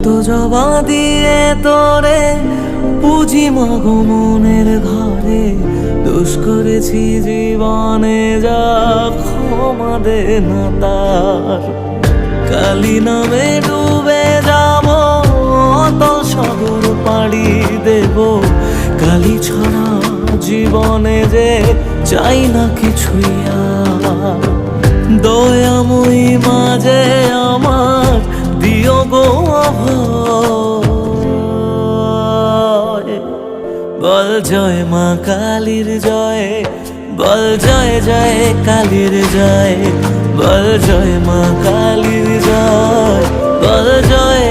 কত জবা দিয়ে তোরে পুজি মাগো মনের ঘরে, দোষ করেছি জীবনে যা ক্ষমা দে না তার। কালী নামে ডুবে যাব অতল সাগর পাড়ি দেব, কালী ছাড়া জীবনে যে চাই না কিছুই আর। দয়াময়ী মাঝে আমার দিও গো অভয়, বল জয় মা কালীর জয়, বল জয় জয় কালীর জয়, বল জয় মা কালীর জয়, বল জয়